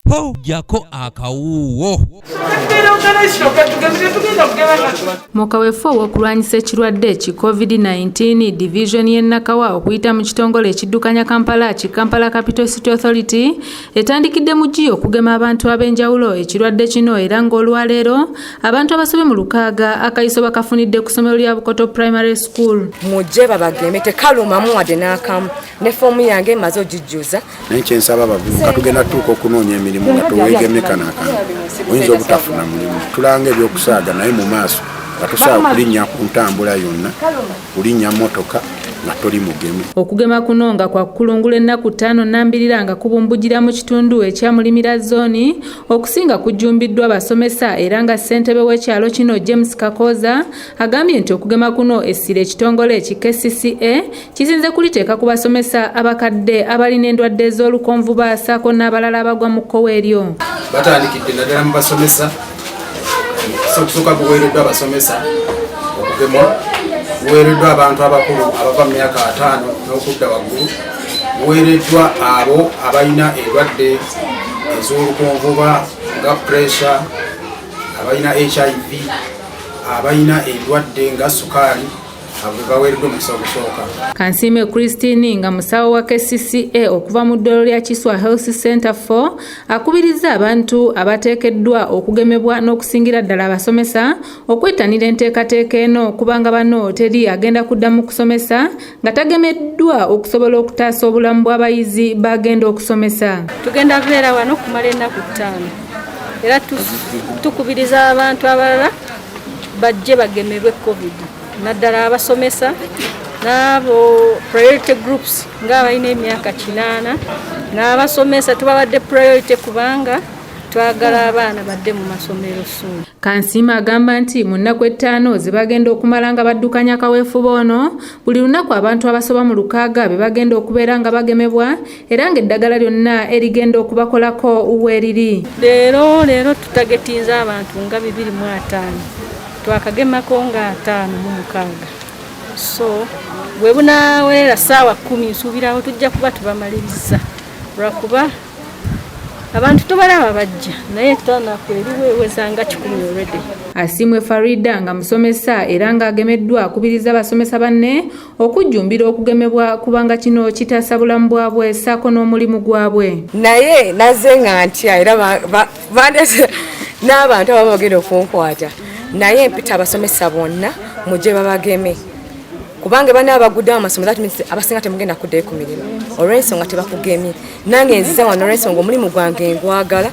po jako akawuwo. Mukaweefo w'okulwanyisa ekirwadde ki COVID-19 division y'e Nakawa okuyita mu kitongole ekiddukanya Kampala Kampala Capital City Authority etandikidde mu Gio okugema abantu ab'enjawulo ekirwadde kino era ng'olwaleero abantu abasobe mu 6 akayiso bakafunidde ku ssomero lya Bukoto Primary School. Mujje babageme tekalumamu wadde n'akamu ne foomu yange maze ogijjuza. N'ekyensaba abavubuka tugenda tuuka okunoonya emirimu nga toweegemye kanaakana oyinza obutafuna mulimu tulanga ebyokusaaga naye mu maaso nga tosobola kulinnya ku ntambula yonna kulinnya motoka nga toli mugeme. Okugema kuno nga kwa kulungula ennaku 5 nnambirira nga kubumbujira mu kitundu ekyamulimira zooni okusinga kujjumbiddwa abasomesa era nga ssentebe w'ekyalo kino James Kakoza agambye nti okugema kuno essira ekitongole KCCA kisinze kuliteeka ku basomesa abakadde abalina endwadde ez'olukonvuba ssaako n'abalala abagwa mu kkowe eryo. Batandikidde naddala mu basomesa sokusooka buweereddwa abasomesa okugema buweereddwa abantu abakulu abava mu myaka 5 n'okudda waggulu buweereddwa abo abalina endwadde ez'olukonvuba nga pressure abalina HIV abalina endwadde nga sukaali abaweereddwa mu kisawo kusooka. Kansiime Christine nga musawo wa KCCA okuva mu ddwaliro lya Kiswa Health Center 4 akubiriza abantu abateekeddwa okugemebwa n'okusingira ddala abasomesa okwettanira enteekateeka eno kubanga bano teri agenda kuddamu kusomesa nga tagemeddwa okusobola okutaasa obulamu bw'abayizi bagenda okusomesa. Tugenda kubeera wano kumala ennaku 5 era tukubiriza abantu abalala bajje bagemebwe COVID. Naddala abasomesa n'abo priority groups ng'abalina emyaka 8 n'abasomesa tubawadde priority kubanga twagala abaana badde mu masomero soon. Kansiima agamba nti mu nnaku 5 ze bagenda okumala nga baddukanya kaweefube ono buli lunaku abantu abasoba mu 6 be bagenda okubeera nga bagemebwa era ng'eddagala lyonna erigenda okubakolako weeriri. Leero tutagetinza abantu nga 205 twakagemako nga 5 so bwe bunaawera ssaawa 10 nsuubirawo tujja kuba tubamaliriza lwakuba abantu tobalaba bajja naye tanaku eriwewezanga 10 already. Asimwe Farida nga musomesa era nga agemeddwa akubiriza abasomesa banne okujjumbira okugemebwa kubanga kino kitaasa bulamu bwabwe ssaako n'omulimu gwabwe. Naye naze nga ntya era n'abantu ababa bagenda okunkwata naye mpita abasomesa bonna mujje babageme kubanga bana abagudde amasomero abasinga temugenda kuddayo ku mirimu olw'ensonga tebakugemye nange nziza wano olw'ensonga omulimu gwange ngwagala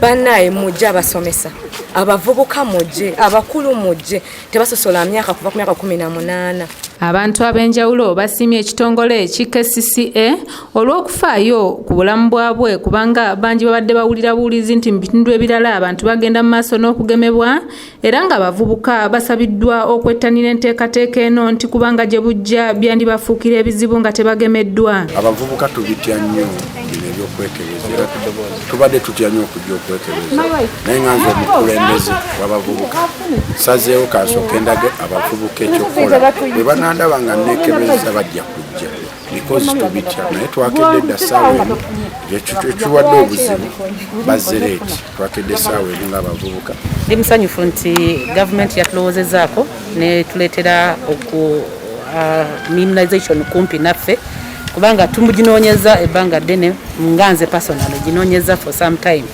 bannaye mujje abasomesa abavubuka mujje abakulu mujje tebasosola myaka kuva ku myaka 18. Abantu ab'enjawulo basiimye ekitongole KCCA olw'okufaayo ku bulamu bwabwe kubanga bangi babadde bawulira buwulizi nti mu bitundu ebirala abantu bagenda mu maaso n'okugemebwa era nga abavubuka basabiddwa okwettanira enteekateeka eno nti kubanga gye bujja byandibafuukira ebizibu nga tebagemeddwa. Abavubuka tubitya nnyo bino ebyokwekereza tubadde tutya nnyo okujja okwekereza naye nga nze omukulembeze w'abavubuka sazeewo kansooka endage abavubuka ekyokukola bwe banandaba nga neekebeza bajja kujja because tubitya naye twakedde edda ssaawa eno ekiwadde obuzibu bazereeti twakedde essaawa eno ng'abavubuka. Ndi musanyufu nti gavumenti yatulowoozezaako ne tuleetera immunization kumpi naffe kubanga tumuginoonyeza ebbanga ddene nga nze personal ginoonyeza for some time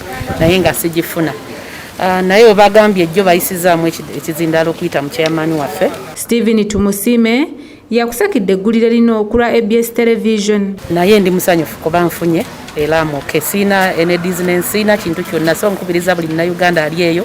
naye nga sigifuna. Naye we bagambye ejjo bayisizaamu ekizindaalo okuyita mu chairman waffe. Stephen Tumusime yakusakidde eggulire lino okulwa ABS television. Naye ndi musanyufu kuba nfunye era muke siina enedizinensi siina kintu kyonna so nkubiriza buli Munnayuganda ali eyo